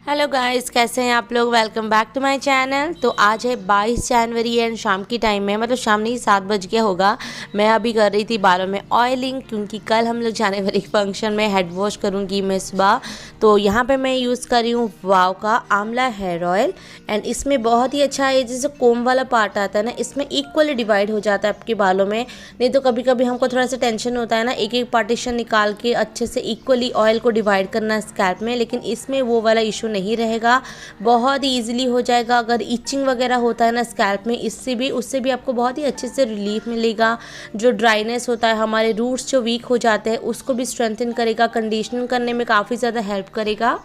Hello guys, कैसे हैं आप लोग। Welcome back to my channel. तो आज है 22 जनवरी एंड शाम की टाइम में, मतलब शाम नहीं 7 बज गया होगा। मैं अभी कर रही थी बालों में ऑयलिंग, क्योंकि कल हम लोग जाने वाले फंक्शन में हेड वॉश करूँगी मैं सुबह। तो यहाँ पे मैं यूज़ कर रही हूँ वाव का आंवला हेयर ऑयल। एंड इसमें बहुत ही अच्छा है, जैसे कोम वाला पार्ट आता है ना, इसमें इक्वली डिवाइड हो जाता है आपके बालों में। नहीं तो कभी कभी हमको थोड़ा सा टेंशन होता है ना, एक एक पार्टीशन निकाल के अच्छे से इक्वली ऑयल को डिवाइड करना स्कैल्प में, लेकिन इसमें वो वाला इशू नहीं रहेगा। बहुत ही ईजिली हो जाएगा। अगर इचिंग वगैरह होता है ना स्कैल्प में, उससे भी आपको बहुत ही अच्छे से रिलीफ मिलेगा। जो ड्राइनेस होता है, हमारे रूट्स जो वीक हो जाते हैं, उसको भी स्ट्रेंथन करेगा, कंडीशनिंग करने में काफ़ी ज़्यादा हेल्प करेगा।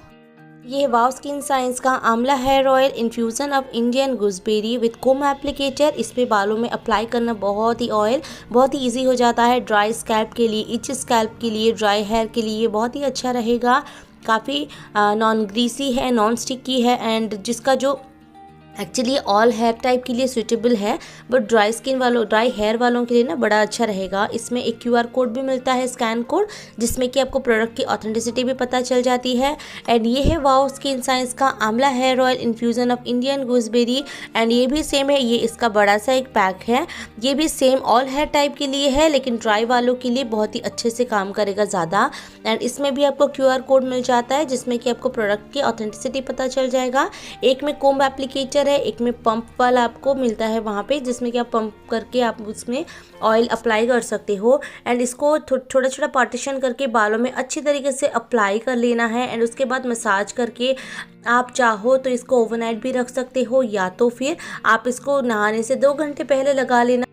ये वाव स्किन साइंस का amla hair oil infusion of Indian gooseberry with comb applicator. इस पे बालों में अप्लाई करना बहुत ही इजी हो जाता है। ड्राई स्कैल्प के लिए, इच स्कैल्प के लिए, ड्राई हेयर के लिए बहुत ही अच्छा रहेगा। काफ़ी नॉन ग्रीसी है, नॉन स्टिकी है, एंड जिसका जो एक्चुअली ऑल हेयर टाइप के लिए सूटेबल है, बट ड्राई हेयर वालों के लिए ना बड़ा अच्छा रहेगा। इसमें एक क्यूआर कोड भी मिलता है, स्कैन कोड, जिसमें कि आपको प्रोडक्ट की ऑथेंटिसिटी भी पता चल जाती है। एंड ये है वाव स्किन साइंस का amla hair oil infusion of Indian gooseberry. And ये भी सेम है, ये इसका बड़ा सा एक पैक है। ये भी सेम ऑल हेयर टाइप के लिए है, लेकिन ड्राई वालों के लिए बहुत ही अच्छे से काम करेगा ज़्यादा। एंड इसमें भी आपको क्यूआर कोड मिल जाता है, जिसमें कि आपको प्रोडक्ट की ऑथेंटिसिटी पता चल जाएगा। एक में कोम्ब एप्लीकेटर है, एक में पंप वाला आपको मिलता है वहाँ पे, जिसमें कि आप पंप करके आप उसमें ऑयल अप्लाई कर सकते हो। एंड इसको छोटा छोटा पार्टीशन करके बालों में अच्छी तरीके से अप्लाई कर लेना है। एंड उसके बाद मसाज करके आप चाहो तो इसको ओवरनाइट भी रख सकते हो, या तो फिर आप इसको नहाने से 2 घंटे पहले लगा लेना।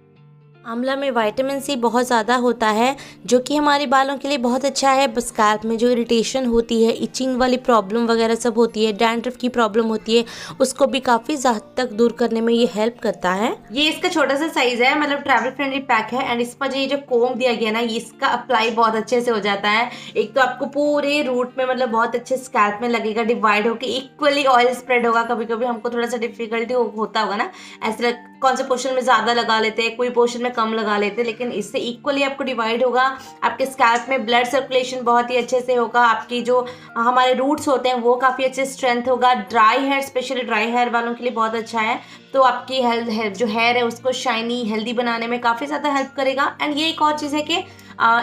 आंवला में विटामिन सी बहुत ज़्यादा होता है, जो कि हमारे बालों के लिए बहुत अच्छा है। स्कैल्प में जो इरिटेशन होती है, इचिंग वाली प्रॉब्लम वगैरह सब होती है, डैंड्रफ की प्रॉब्लम हद है, उसको भी काफ़ी हद तक दूर करने में ये हेल्प करता है। ये इसका छोटा सा साइज है, मतलब ट्रैवल फ्रेंडली पैक है। एंड इस पर ये जो कोम दिया गया ना, इसका अप्लाई बहुत अच्छे से हो जाता है। एक तो आपको पूरे रूट में, मतलब बहुत अच्छे स्कैल्प में लगेगा, डिवाइड होकर इक्वली ऑयल स्प्रेड होगा। कभी कभी हमको थोड़ा सा डिफिकल्टी होता होगा ना, ऐसे कौन से पोर्शन में ज़्यादा लगा लेते हैं, कोई पोर्शन में कम लगा लेते हैं, लेकिन इससे इक्वली आपको डिवाइड होगा। आपके स्कैल्प में ब्लड सर्कुलेशन बहुत ही अच्छे से होगा। आपकी जो हमारे रूट्स होते हैं वो काफ़ी अच्छे स्ट्रेंथ होगा। Dry hair, specially dry hair वालों के लिए बहुत अच्छा है। तो आपकी जो हेयर है उसको शाइनी हेल्दी बनाने में काफ़ी ज़्यादा हेल्प करेगा। एंड ये एक और चीज़ है कि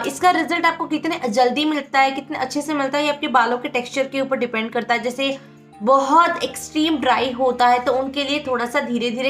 इसका रिजल्ट आपको कितने जल्दी मिलता है, कितने अच्छे से मिलता है, ये आपके बालों के टेक्सचर के ऊपर डिपेंड करता है। जैसे बहुत एक्सट्रीम ड्राई होता है तो उनके लिए थोड़ा सा धीरे धीरे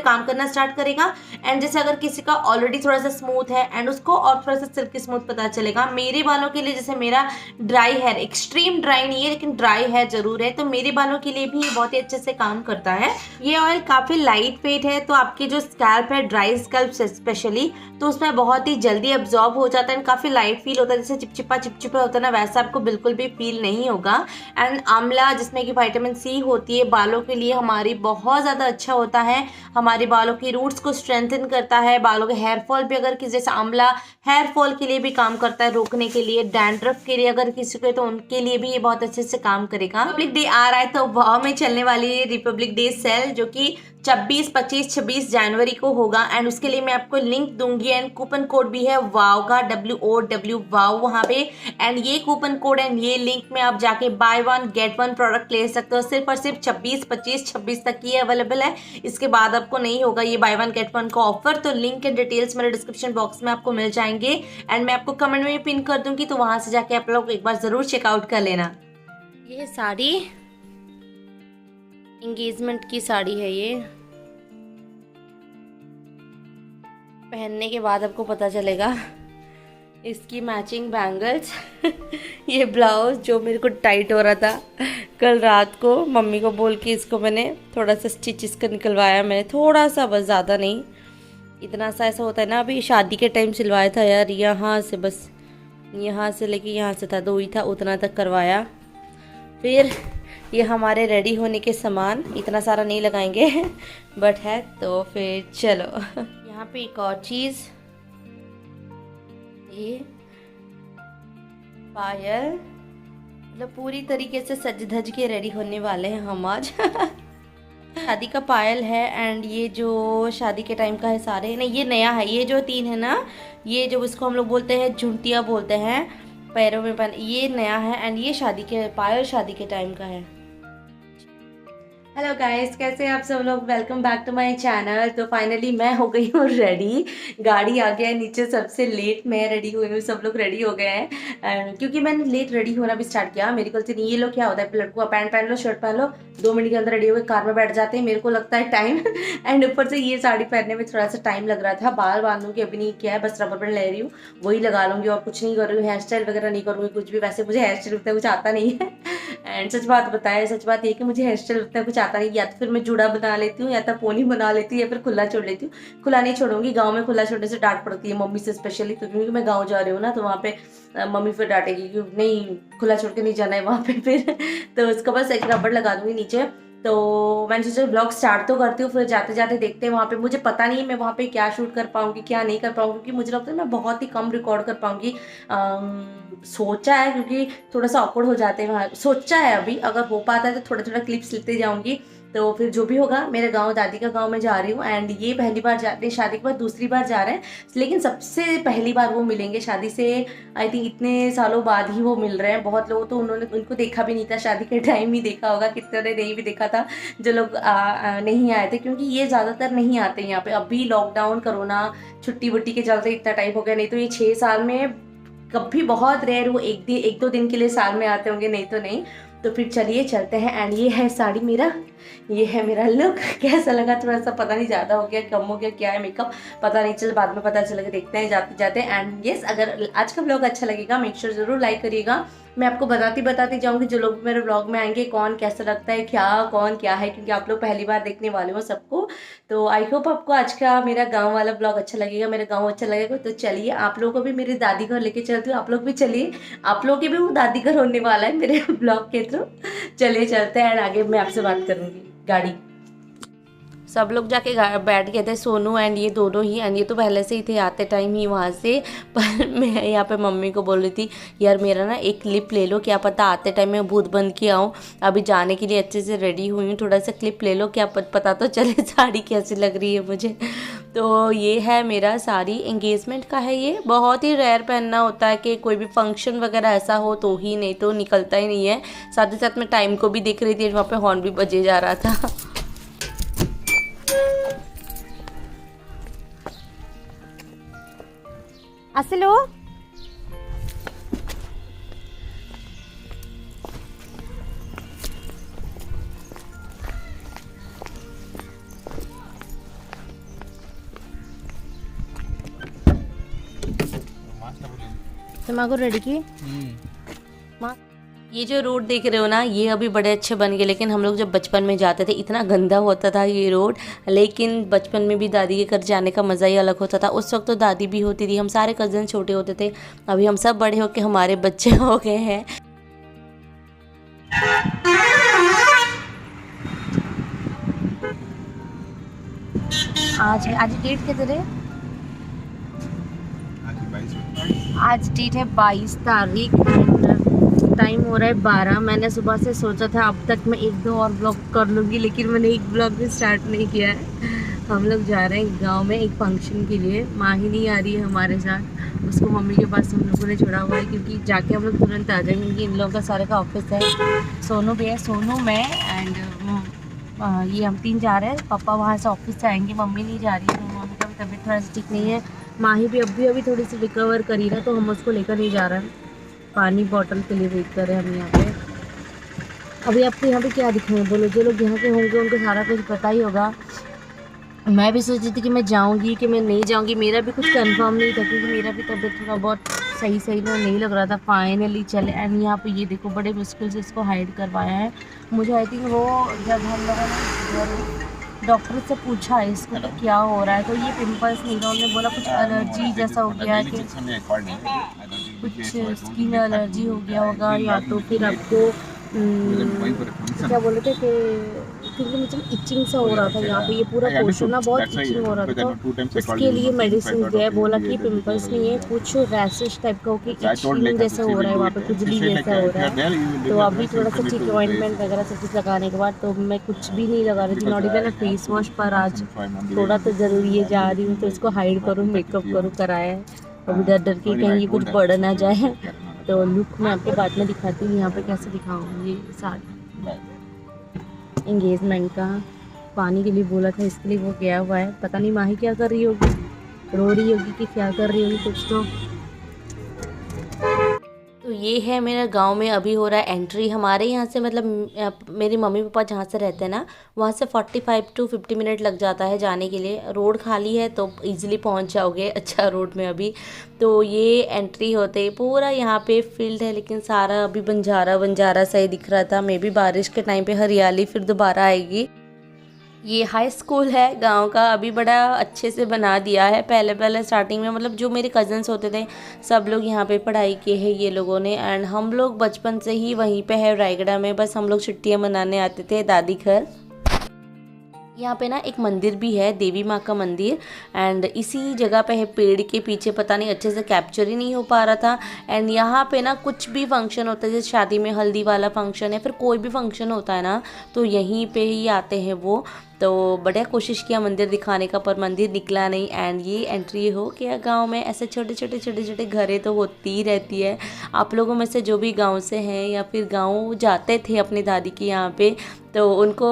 काम करना स्टार्ट करेगा। एंड जैसे अगर किसी का ऑलरेडी थोड़ा सा स्मूथ है एंड उसको और थोड़ा सा सिल्की स्मूथ पता चलेगा। मेरे बालों के लिए, जैसे मेरा ड्राई हेयर, एक्सट्रीम ड्राई नहीं है लेकिन ड्राई हेयर जरूर है, तो मेरे बालों के लिए भी ये बहुत ही अच्छे से काम करता है। ये ऑयल काफी लाइट वेट है, तो आपकी जो स्कैल्प है, ड्राई स्कैल्प स्पेशली, तो उसमें बहुत ही जल्दी अब्जॉर्ब हो जाता है। काफी लाइट फील होता है, जैसे चिपचिपा होता है ना, वैसा आपको बिल्कुल भी फील नहीं होगा। एंड आंवला, जिसमें कि विटामिन सी होती है, बालों के लिए हमारी बहुत ज़्यादा अच्छा होता है। हमारे बालों की रूट्स को स्ट्रेंथन करता है। बालों के हेयर फॉल भी, अगर किसी, जैसे आंवला हेयर फॉल के लिए भी काम करता है रोकने के लिए, डैंड्रफ के लिए अगर किसी को, तो उनके लिए भी ये बहुत अच्छे से काम करेगा। रिपब्लिक डे आ रहा है, तो वाव में चलने वाली रिपब्लिक डे सेल, जो कि 24, 25, 26 जनवरी को होगा। एंड उसके लिए मैं आपको लिंक दूंगी। एंड कूपन कोड भी है वाव का, WOW वाव वहाँ पे। एंड ये कूपन कोड एंड ये लिंक में आप जाके बाय 1 गेट 1 प्रोडक्ट ले सकते हो। सिर्फ और सिर्फ 24, 25, 26 तक ही अवेलेबल है। इसके बाद आपको नहीं होगा ये बाय 1 गेट 1 का ऑफर। तो लिंक के डिटेल्स मेरे डिस्क्रिप्शन बॉक्स में आपको मिल जाएंगे। एंड मैं आपको कमेंट में पिन कर दूंगी, तो वहां से जाके आप लोग एक बार जरूर चेकआउट कर लेना। ये साड़ी एंगेजमेंट की साड़ी है, ये पहनने के बाद आपको पता चलेगा। इसकी मैचिंग बैंगल्स ये ब्लाउज जो मेरे को टाइट हो रहा था कल रात को, मम्मी को बोल के इसको मैंने थोड़ा सा स्टिच इसका निकलवाया, मैंने थोड़ा सा, बस ज़्यादा नहीं, इतना सा। ऐसा होता है ना, अभी शादी के टाइम सिलवाया था यार, यहाँ से बस, यहाँ से लेके यहाँ से था, 2 ही था, उतना तक करवाया। फिर ये हमारे रेडी होने के सामान, इतना सारा नहीं लगाएंगे बट है, तो फिर चलो। यहाँ पे एक और चीज़, ये पायल, मतलब पूरी तरीके से सज धज के रेडी होने वाले हैं हम आज शादी का पायल है। एंड ये जो शादी के टाइम का है सारे, नहीं ये नया है, ये जो 3 है ना, ये जो इसको हम लोग बोलते हैं झुंटिया बोलते हैं, पैरों में पहन, ये नया है एंड ये शादी के पायल शादी के टाइम का है। हेलो गाइस, कैसे हैं आप सब लोग। Welcome back to my channel. तो फाइनली मैं हो गई हूँ रेडी। गाड़ी आ गया है नीचे, सबसे लेट मैं रेडी हुई हूँ, सब लोग रेडी हो गए हैं क्योंकि मैंने लेट रेडी होना भी स्टार्ट किया। मेरे कल से नहीं, ये लोग क्या होता है, लड़कों का पैंट पहन लो, शर्ट पहन लो, 2 मिनट के अंदर रेडी हो गए, कार में बैठ जाते हैं। मेरे को लगता है टाइम एंड ऊपर से ये साड़ी पहनने में थोड़ा सा टाइम लग रहा था। बाल बांधूंगी अभी नहीं किया है, बस रबर बैंड ले रही हूँ, वही लगा लूंगी और कुछ नहीं कर रही हूँ। हेयर स्टाइल वगैरह नहीं करूँगी कुछ भी। वैसे मुझे हेयर स्टाइल उतना कुछ आता नहीं है एंड सच बात बताया, सच बात ये कि मुझे हेयर स्टाइल उतना कुछ आता नहीं। या तो फिर मैं जुड़ा बना लेती हूँ, या तो पोनी बना लेती हूँ, या फिर खुला छोड़ लेती हूँ। खुला नहीं छोड़ूंगी, गांव में खुला छोड़ने से डांट पड़ती है मम्मी से स्पेशली, क्योंकि मैं गांव जा रही हूँ ना, तो वहाँ पे मम्मी फिर डांटेगी कि नहीं खुला छोड़ के नहीं जाना है वहाँ पे फिर तो उसको बस एक रबड़ लगा दूंगी नीचे। तो मैंने सोचा ब्लॉग स्टार्ट तो करती हूँ, फिर जाते जाते देखते हैं वहाँ पे। मुझे पता नहीं है मैं वहाँ पे क्या शूट कर पाऊँगी क्या नहीं कर पाऊँगी, क्योंकि मुझे लगता है मैं बहुत ही कम रिकॉर्ड कर पाऊँगी। सोचा है, क्योंकि थोड़ा सा ऑकवर्ड हो जाते हैं वहाँ। सोचा है अभी, अगर हो पाता है तो थोड़ा थोड़ा क्लिप्स लेते जाऊँगी। तो फिर जो भी होगा, मेरे गांव दादी का गांव में जा रही हूँ एंड ये पहली बार जाते हैं, शादी के बाद दूसरी बार जा रहे हैं, लेकिन सबसे पहली बार वो मिलेंगे शादी से। आई थिंक इतने सालों बाद ही वो मिल रहे हैं। बहुत लोग तो उन्होंने उनको देखा भी नहीं था, शादी के टाइम ही देखा होगा, कितने ने नहीं भी देखा था जो लोग नहीं आए थे, क्योंकि ये ज़्यादातर नहीं आते यहाँ पे। अभी लॉकडाउन कोरोना छुट्टी वुट्टी के चलते इतना टाइम हो गया, नहीं तो ये 6 साल में कभी बहुत रेयर वो एक दो दिन के लिए साल में आते होंगे, नहीं तो नहीं। तो फिर चलिए चलते हैं। एंड ये है साड़ी मेरा, ये है मेरा लुक। कैसा लगा थोड़ा सा पता नहीं, ज़्यादा हो गया कम हो गया, क्या है मेकअप पता नहीं चल, बाद में पता चलेगा, देखते हैं जाते जाते। एंड यस, अगर आज का ब्लॉग अच्छा लगेगा मेक श्योर ज़रूर लाइक करिएगा। मैं आपको बताती जाऊँगी जो लोग मेरे ब्लॉग में आएंगे कौन कैसा लगता है, क्या कौन क्या है, क्योंकि आप लोग पहली बार देखने वाले हो सबको। तो आई होप आपको आज का मेरा गाँव वाला ब्लॉग अच्छा लगेगा, मेरा गाँव अच्छा लगेगा। तो चलिए आप लोगों को भी मेरे दादी घर लेके चलती हूँ, आप लोग भी चलिए, आप लोगों के भी वो दादी घर होने वाला है मेरे ब्लॉग के थ्रू। चलिए चलते हैं, आगे मैं आपसे बात करूँगी। गाड़ी सब लोग जाके बैठ गए थे, सोनू एंड ये दोनों ही, एंड ये तो पहले से ही थे आते टाइम ही वहाँ से। पर मैं यहाँ पे मम्मी को बोल रही थी यार मेरा ना एक क्लिप ले लो, क्या पता आते टाइम में भूत बन के आऊँ। अभी जाने के लिए अच्छे से रेडी हुई हूँ, थोड़ा सा क्लिप ले लो, क्या पता तो चले साड़ी कैसी लग रही है मुझे। तो ये है मेरा साड़ी, एंगेजमेंट का है। ये बहुत ही रेयर पहनना होता है कि कोई भी फंक्शन वगैरह ऐसा हो तो ही, नहीं तो निकलता ही नहीं है। साथ ही साथ मैं टाइम को भी देख रही थी, वहाँ पे हॉर्न भी बजे जा रहा था। আসলো তোমাকে रेडी की माँ। ये जो रोड देख रहे हो ना, ये अभी बड़े अच्छे बन गए, लेकिन हम लोग जब बचपन में जाते थे इतना गंदा होता था ये रोड। लेकिन बचपन में भी दादी के घर जाने का मज़ा ही अलग होता था। उस वक्त तो दादी भी होती थी, हम सारे कज़न छोटे होते थे। अभी हम सब बड़े होके हमारे बच्चे हो गए हैं। आज डेट कितने है? आज डेट है 22 तारीख, टाइम हो रहा है 12। मैंने सुबह से सोचा था अब तक मैं 1-2 और ब्लॉग कर लूँगी, लेकिन मैंने एक ब्लॉग भी स्टार्ट नहीं किया है। हम लोग जा रहे हैं गांव में एक फंक्शन के लिए। माँ ही नहीं आ रही है हमारे साथ, उसको मम्मी के पास हम लोगों ने छोड़ा हुआ है, क्योंकि जाके हम लोग तुरंत आ जाएंगे, क्योंकि इन लोगों का सारे का ऑफिस है। सोनू भी है, सोनू मैं एंड ये हम 3 जा रहे हैं। पापा वहाँ से ऑफिस से आएंगे, मम्मी नहीं जा रही है, तो मम्मी का भी तबीयत थोड़ा सा ठीक नहीं है। माही भी अभी थोड़ी सी रिकवर करी ना, तो हम उसको लेकर नहीं जा रहे हैं। पानी बॉटल के लिए वेट कर रहे हैं हम यहाँ पे। अभी आपको यहाँ पे क्या दिखाएं बोलो, जो लोग यहाँ के होंगे उनको सारा कुछ पता ही होगा। मैं भी सोच रही थी कि मैं जाऊँगी कि मैं नहीं जाऊँगी, मेरा भी कुछ कंफर्म नहीं था, क्योंकि मेरा भी तबीयत थोड़ा बहुत सही ना नहीं लग रहा था। फाइनली चले। एंड यहाँ पे ये देखो बड़े मुश्किल से इसको हाइड करवाया है। मुझे आई थिंक वो जब हम लोगों ने डॉक्टर से पूछा है इसको तो क्या हो रहा है, तो ये पिंपल्स नहीं था, उन्होंने बोला कुछ एलर्जी जैसा हो गया है, कि कुछ स्किन एलर्जी हो गया होगा, या तो फिर आपको क्या बोले थे कि क्योंकि मुझे इचिंग सा हो रहा था यहाँ पे, ये पूरा पोर्शन ना बहुत इचिंग हो रहा था। उसके लिए मेडिसिन दिया, बोला कि पिंपल्स नहीं है, कुछ रैशेस टाइप का हो कि इचिंग जैसा हो रहा है वहाँ पे, खुजली जैसा हो रहा है। तो अभी थोड़ा सा ठीक ऑइंटमेंट वगैरह सब कुछ लगाने के बाद तो मैं कुछ भी नहीं लगा रही थी, नॉट इवन फेस वॉश। पर आज थोड़ा तो ज़रूरी है, जा रही हूँ तो इसको हाइड करूँ, मेकअप करूँ, कराया है। अभी डर के कहीं ये कुछ बढ़ ना जाए। तो लुक मैं आपको बाद में दिखाती हूँ। यहाँ पे कैसे दिखाऊँ, ये साथ एंगेजमेंट का पानी के लिए बोला था, इसके लिए वो गया हुआ है। पता नहीं माही क्या कर रही होगी, रो रही होगी कि क्या कर रही होगी कुछ तो ये है मेरा गांव में अभी हो रहा है एंट्री। हमारे यहाँ से मतलब मेरी मम्मी पापा जहाँ से रहते हैं ना, वहाँ से 45 to 50 मिनट लग जाता है जाने के लिए। रोड खाली है तो इजीली पहुँच जाओगे अच्छा रोड में अभी। तो ये एंट्री होते ही पूरा यहाँ पे फील्ड है, लेकिन सारा अभी बंजारा बंजारा सा ही दिख रहा था। मे बी बारिश के टाइम पे हरियाली फिर दोबारा आएगी। ये हाई स्कूल है गांव का, अभी बड़ा अच्छे से बना दिया है। पहले पहले स्टार्टिंग में मतलब जो मेरे कज़न्स होते थे सब लोग यहाँ पे पढ़ाई की है ये लोगों ने, एंड हम लोग बचपन से ही वहीं पे है रायगढ़ में। बस हम लोग छुट्टियाँ मनाने आते थे दादी घर। यहाँ पे ना एक मंदिर भी है, देवी माँ का मंदिर, एंड इसी जगह पे है पेड़ के पीछे। पता नहीं अच्छे से कैप्चर ही नहीं हो पा रहा था। एंड यहाँ पे ना कुछ भी फंक्शन होता है, जैसे शादी में हल्दी वाला फंक्शन है, फिर कोई भी फंक्शन होता है ना तो यहीं पे ही आते हैं वो। तो बढ़िया कोशिश किया मंदिर दिखाने का, पर मंदिर निकला नहीं। एंड ये एंट्री हो गया गांव में। ऐसे छोटे छोटे छोटे छोटे घरें तो होती ही रहती है। आप लोगों में से जो भी गांव से हैं या फिर गांव जाते थे अपनी दादी के यहाँ पे, तो उनको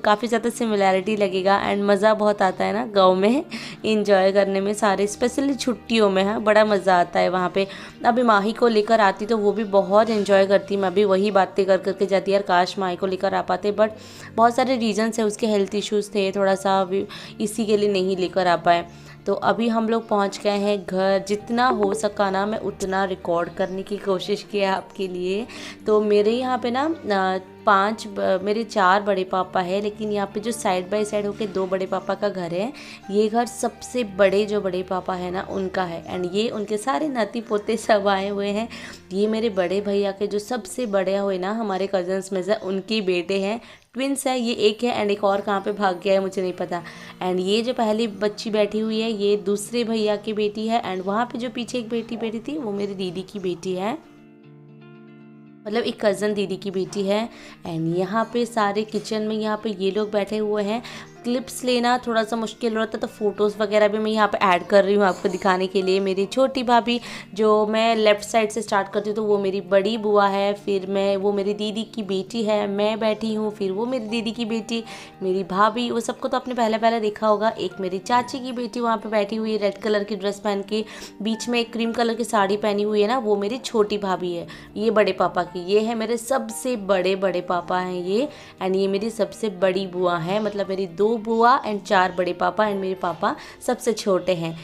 काफ़ी ज़्यादा सिमिलैरिटी लगेगा। एंड मज़ा बहुत आता है ना गांव में इंजॉय करने में, सारे स्पेशली छुट्टियों में है बड़ा मज़ा आता है वहाँ पे। अभी माही को लेकर आती तो वो भी बहुत इन्जॉय करती। मैं भी वही बातें कर करके जाती यार, काश माही को लेकर आ पाते, बट बहुत सारे रीजंस है, उसके हेल्थ इश्यूज़ थे थोड़ा सा, अभी इसी के लिए नहीं लेकर आ पाए। तो अभी हम लोग पहुंच गए हैं घर। जितना हो सका ना मैं उतना रिकॉर्ड करने की कोशिश किया आपके लिए। तो मेरे यहाँ पे ना मेरे 4 बड़े पापा है, लेकिन यहाँ पे जो साइड बाय साइड होके 2 बड़े पापा का घर है, ये घर सबसे बड़े जो बड़े पापा है ना उनका है। एंड ये उनके सारे नाती पोते सब आए हुए हैं। ये मेरे बड़े भैया के जो सबसे बड़े हुए ना हमारे कजन्स में से, उनके बेटे हैं, ट्विंस है। ये एक है एंड एक और कहाँ पे भाग गया है मुझे नहीं पता। एंड ये जो पहली बच्ची बैठी हुई है ये दूसरे भैया की बेटी है। एंड वहाँ पे जो पीछे एक बेटी बैठी थी वो मेरी दीदी की बेटी है, मतलब एक कज़न दीदी की बेटी है। एंड यहाँ पे सारे किचन में यहाँ पे ये लोग बैठे हुए हैं। क्लिप्स लेना थोड़ा सा मुश्किल हो रहा था, तो फ़ोटोज़ वगैरह भी मैं यहाँ पे ऐड कर रही हूँ आपको दिखाने के लिए। मेरी छोटी भाभी जो मैं लेफ़्ट साइड से स्टार्ट करती हूँ तो वो मेरी बड़ी बुआ है, फिर वो मेरी दीदी की बेटी है, मैं बैठी हूँ, फिर वो मेरी दीदी की बेटी, मेरी भाभी, वो सबको तो आपने पहले पहले देखा होगा। एक मेरी चाची की बेटी वहाँ पर बैठी हुई है रेड कलर की ड्रेस पहन के, बीच में एक क्रीम कलर की साड़ी पहनी हुई है ना, वो मेरी छोटी भाभी है। ये बड़े पापा की, ये है मेरे सबसे बड़े बड़े पापा हैं ये। एंड ये मेरी सबसे बड़ी बुआ है, मतलब मेरी 2 बुआ एंड 4 बड़े पापा, एंड मेरे पापा सबसे छोटे हैं।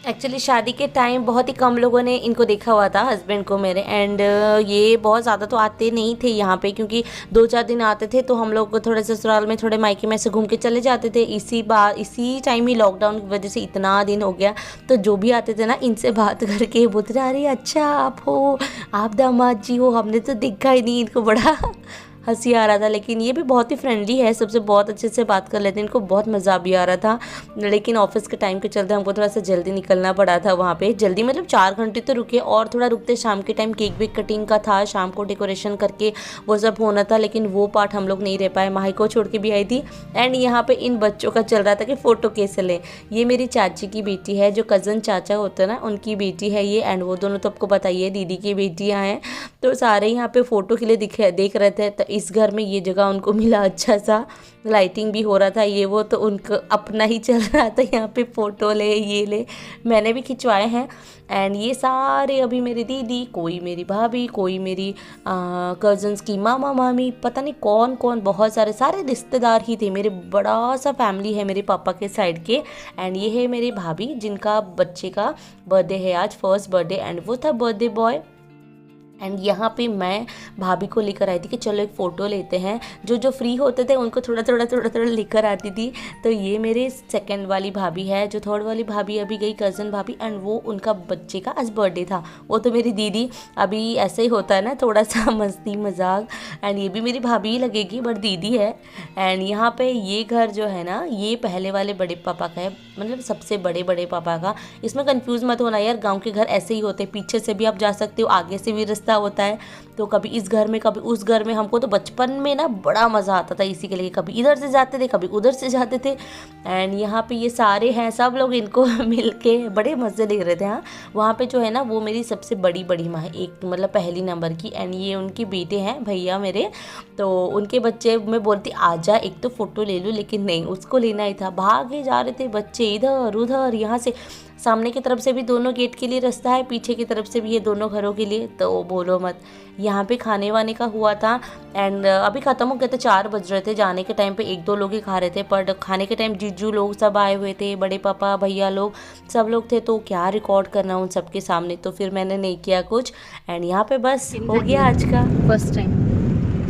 एक्चुअली शादी के टाइम बहुत ही कम लोगों ने इनको देखा हुआ था, हस्बैंड को मेरे। एंड ये बहुत ज़्यादा तो आते नहीं थे यहाँ पे, क्योंकि 2-4 दिन आते थे तो हम लोग थोड़े ससुराल में थोड़े मायके में से घूम के चले जाते थे। इसी टाइम ही लॉकडाउन की वजह से इतना दिन हो गया, तो जो भी आते थे ना इनसे बात करके बोलते थे अरे अच्छा आप हो, आप दामाद जी हो, हमने तो देखा ही नहीं। इनको बड़ा हंसी आ रहा था, लेकिन ये भी बहुत ही फ्रेंडली है, सबसे बहुत अच्छे से बात कर लेते हैं। इनको बहुत मज़ा भी आ रहा था, लेकिन ऑफिस के टाइम के चलते हमको थोड़ा सा जल्दी निकलना पड़ा था वहाँ पे। जल्दी मतलब 4 घंटे तो रुके, और थोड़ा रुकते शाम के टाइम केक वेक कटिंग का था, शाम को डेकोरेशन करके वो सब होना था, लेकिन वो पार्ट हम लोग नहीं रह पाए। माही को छोड़ के भी आई थी। एंड यहाँ पे इन बच्चों का चल रहा था कि फ़ोटो कैसे लें। ये मेरी चाची की बेटी है, जो कज़न चाचा होता है ना उनकी बेटी है ये। एंड वो दोनों तो आपको बताइए दीदी की बेटियाँ हैं। तो सारे यहाँ पे फ़ोटो के लिए देख रहे थे। तो इस घर में ये जगह उनको मिला, अच्छा सा लाइटिंग भी हो रहा था ये वो, तो उनको अपना ही चल रहा था यहाँ पे फ़ोटो ले ये ले। मैंने भी खिंचवाए हैं। एंड ये सारे अभी मेरी दीदी, कोई मेरी भाभी, कोई मेरी कज़न्स की मामा मामी, पता नहीं कौन कौन, बहुत सारे रिश्तेदार ही थे। मेरे बड़ा सा फैमिली है मेरे पापा के साइड के। एंड ये है मेरी भाभी जिनका बच्चे का बर्थडे है आज, फर्स्ट बर्थडे, एंड वो था बर्थडे बॉय। एंड यहाँ पे मैं भाभी को लेकर आई थी कि चलो एक फ़ोटो लेते हैं। जो फ्री होते थे उनको थोड़ा थोड़ा लेकर आती थी। तो ये मेरे सेकंड वाली भाभी है। जो थर्ड वाली भाभी अभी गई, कज़न भाभी, एंड वो उनका बच्चे का आज बर्थडे था। वो तो मेरी दीदी, अभी ऐसे ही होता है ना थोड़ा सा मस्ती मजाक। एंड ये भी मेरी भाभी ही लगेगी बट दीदी है। एंड यहाँ पे ये घर जो है ना, ये पहले वाले बड़े पापा का है, मतलब सबसे बड़े बड़े पापा का। इसमें कंफ्यूज मत होना यार, गाँव के घर ऐसे ही होते, पीछे से भी आप जा सकते हो, आगे से भी रिश्ता होता है, तो कभी इस घर में कभी उस घर में। हमको तो बचपन में ना बड़ा मज़ा आता था इसी के लिए, कभी इधर से जाते थे कभी उधर से जाते थे। एंड यहाँ पे ये सारे हैं सब लोग, इनको मिल के बड़े मज़े ले रहे थे। हाँ, वहाँ पे जो है ना वो मेरी सबसे बड़ी माँ है, एक मतलब पहली नंबर की। एंड ये उनके बेटे हैं भैया मेरे, तो उनके बच्चे, मैं बोलती आजा एक तो फ़ोटो ले लूँ, लेकिन नहीं, उसको लेना ही था। भागे जा रहे थे बच्चे इधर उधर, यहाँ से सामने की तरफ से भी दोनों गेट के लिए रास्ता है, पीछे की तरफ से भी ये दोनों घरों के लिए, तो बोलो मत। यहाँ पे खाने वाने का हुआ था एंड अभी ख़त्म हो गया था, 4 बज रहे थे। जाने के टाइम पे 1-2 लोग ही खा रहे थे, पर खाने के टाइम जीजू लोग सब आए हुए थे, बड़े पापा भैया लोग सब लोग थे, तो क्या रिकॉर्ड करना उन सबके सामने, तो फिर मैंने नहीं किया कुछ। एंड यहाँ पे बस हो गया आज का फर्स्ट टाइम।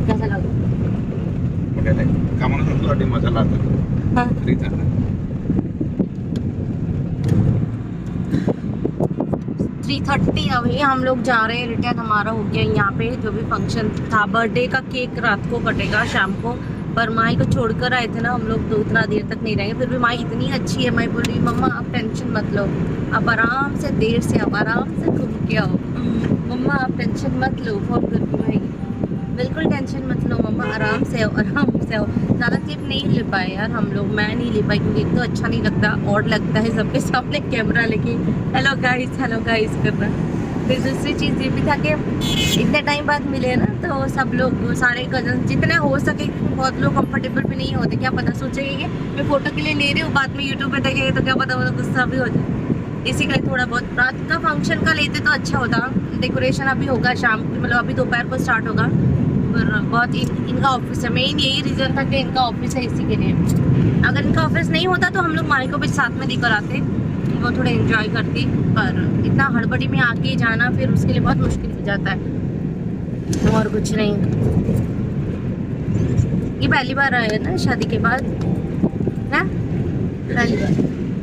कैसा लगा? मजा लाता हाँ। 3:30 अभी हम लोग जा रहे हैं, रिटर्न हमारा हो गया। यहाँ पे जो भी फंक्शन था, बर्थडे का केक रात को कटेगा शाम को, पर माई को छोड़कर आए थे ना हम लोग, तो इतना देर तक नहीं रहेंगे। फिर भी माई इतनी अच्छी है, माई बोल रही मम्मा आप टेंशन मत लो, आप आराम से देर से आओ, आराम से घूम के आओ, मम्मा आप टेंशन मत लो। फोन करके माई बिल्कुल टेंशन मत लो मम्मा, आराम से आओ आराम से आओ। ज़्यादा क्लिप नहीं ले पाए यार हम लोग, मैं नहीं ले पाई, क्योंकि एक तो अच्छा नहीं लगता और लगता है सबके सामने कैमरा लेके हेलो गाइस करना। फिर दूसरी चीज़ ये भी था कि इतने टाइम बाद मिले ना, तो सब लोग सारे कजन जितने हो सके, बहुत लोग कंफर्टेबल भी नहीं होते, क्या पता सोचेंगे कि मैं फ़ोटो के लिए ले रही हूँ, बाद में यूट्यूब पे देखेंगे तो क्या पता वो तो गुस्सा भी हो जाए। इसी के लिए थोड़ा बहुत रात का फंक्शन का लेते तो अच्छा होता। डेकोरेशन अभी होगा शाम, मतलब अभी दोपहर को स्टार्ट होगा, पर बहुत इनका ऑफिस है, मेन यही रीज़न था कि इनका ऑफिस है, इसी के लिए। अगर इनका ऑफिस नहीं होता तो हम लोग माई को भी साथ में लेकर आते, वो थोड़ा एंजॉय करती, पर इतना हड़बड़ी में आके जाना फिर उसके लिए बहुत मुश्किल हो जाता है, और कुछ नहीं। ये पहली बार आए ना शादी के बाद ना,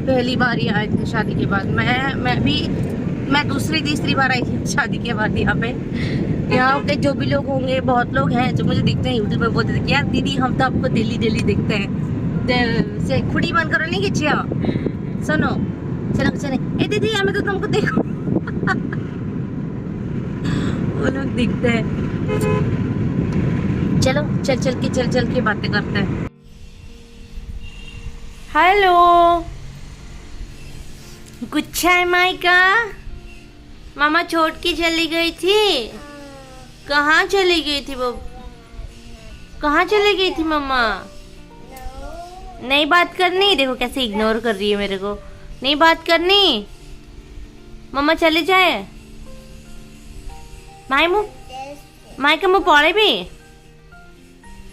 पहली बार ही आए थे शादी के बाद। मैं दूसरी तीसरी बार आई थी शादी के बाद यहाँ पे। यहाँ के जो भी लोग होंगे, बहुत लोग हैं जो मुझे दिखते हैं यूट्यूब पे, बोलते थे यार दीदी हम तो आपको डेली दिखते हैं, से खुड़ी बंद करो नहीं खिंचिया, सुनो चलो चले, ए दीदी हमें तो तुमको देखो वो लोग दिखते हैं। चलो चल के बातें करते हैं। हेलो गुच्छा है माई का, मामा छोड़ के चली गई थी। कहाँ चली गई थी वो, कहाँ चली गई थी मम्मा? नहीं बात करनी, देखो कैसे इग्नोर कर रही है मेरे को, नहीं बात करनी, मम्मा चले जाए। माई का मुँह पड़े भी।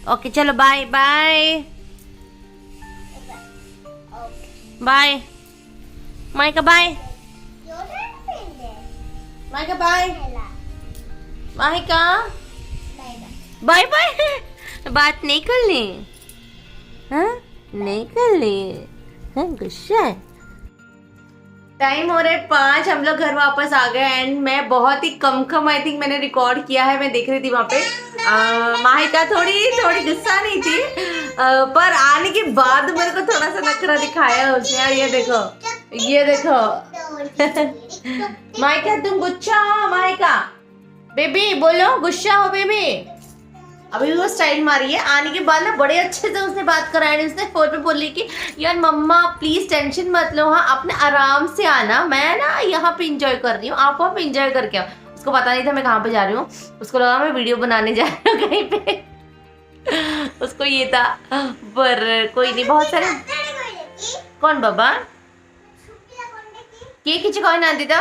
ओके चलो बाय बाय बाय, माई का बाय, माई का बाय, माई का बाय बाय। बात नहीं करनी, हाँ नहीं करनी, हाँ गुस्सा है। टाइम हो रहा है 5, हम लोग घर वापस आ गए। एंड मैं बहुत ही कम आई थिंक मैंने रिकॉर्ड किया है, मैं देख रही थी वहाँ पे माहिका थोड़ी गुस्सा नहीं थी, पर आने के बाद मेरे को थोड़ा सा नखरा दिखाया उसने। यार ये देखो माहिका तुम गुस्सा हो, माहिका बेबी बोलो गुस्सा हो बेबी। अभी वो स्टाइल मारी है, आने के बाद ना बड़े अच्छे से उसने बात कराई। उसने फोन पे बोली कि यार मम्मा प्लीज टेंशन मत लो, हाँ अपने आराम से आना, मैं ना यहाँ पे इंजॉय कर रही हूँ, आप वहाँ पे इंजॉय करके आओ। उसको पता नहीं था मैं कहाँ पे जा रही हूँ, उसको लगा मैं वीडियो बनाने जा रही हूँ कहीं पे उसको ये था, पर कोई नहीं। बहुत सारे कौन बाबा के किसी कोई ना दी था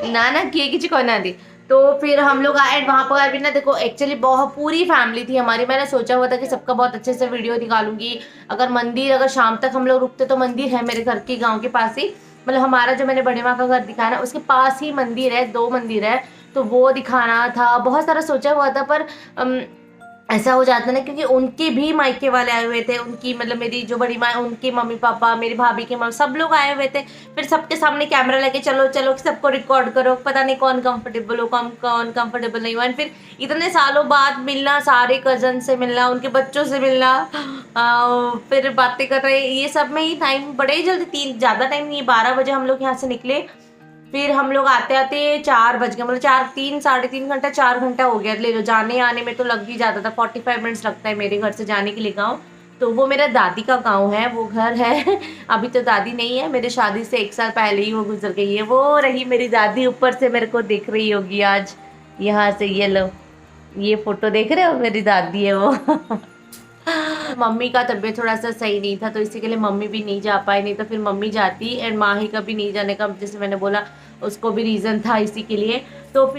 ना के किसी कोई ना दी। तो फिर हम लोग आए वहाँ पर भी ना, देखो एक्चुअली बहुत पूरी फैमिली थी हमारी। मैंने सोचा हुआ था कि सबका बहुत अच्छे से वीडियो निकालूंगी। अगर शाम तक हम लोग रुकते तो मंदिर है मेरे घर के गांव के पास ही, मतलब हमारा जो मैंने बड़े माँ का घर दिखाया ना उसके पास ही मंदिर है, 2 मंदिर है, तो वो दिखाना था। बहुत सारा सोचा हुआ था, पर ऐसा हो जाता ना, क्योंकि उनके भी मायके वाले आए हुए थे, उनकी मतलब मेरी जो बड़ी माँ उनके मम्मी पापा, मेरी भाभी के मम्मी, सब लोग आए हुए थे। फिर सबके सामने कैमरा लेके चलो सबको रिकॉर्ड करो, पता नहीं कौन कंफर्टेबल हो कौन कंफर्टेबल नहीं हुआ। एंड फिर इतने सालों बाद मिलना, सारे कजन से मिलना, उनके बच्चों से मिलना, फिर बातें कर रहे, ये सब में ही टाइम बड़े ही जल्दी, ज़्यादा टाइम नहीं, 12 बजे हम लोग यहाँ से निकले फिर हम लोग आते आते 4 बज गए, मतलब 3 साढ़े 3 घंटा 4 घंटा हो गया ले लो, जाने आने में तो लग ही जाता था। 45 मिनट्स लगता है मेरे घर से जाने के लिए गाँव। तो वो मेरा दादी का गाँव है, वो घर है अभी तो दादी नहीं है, मेरे शादी से 1 साल पहले ही वो गुजर गई है। वो रही मेरी दादी, ऊपर से मेरे को दिख रही होगी आज यहाँ से। ये लो, ये फोटो देख रहे हो, मेरी दादी है वो मम्मी का तबीयत थोड़ा सा सही नहीं था तो इसी के लिए मम्मी भी नहीं जा पाई, नहीं तो फिर मम्मी जाती। एंड माही का भी नहीं जाने का, जैसे मैंने बोला, उसको भी रीज़न था इसी के लिए। तो फिर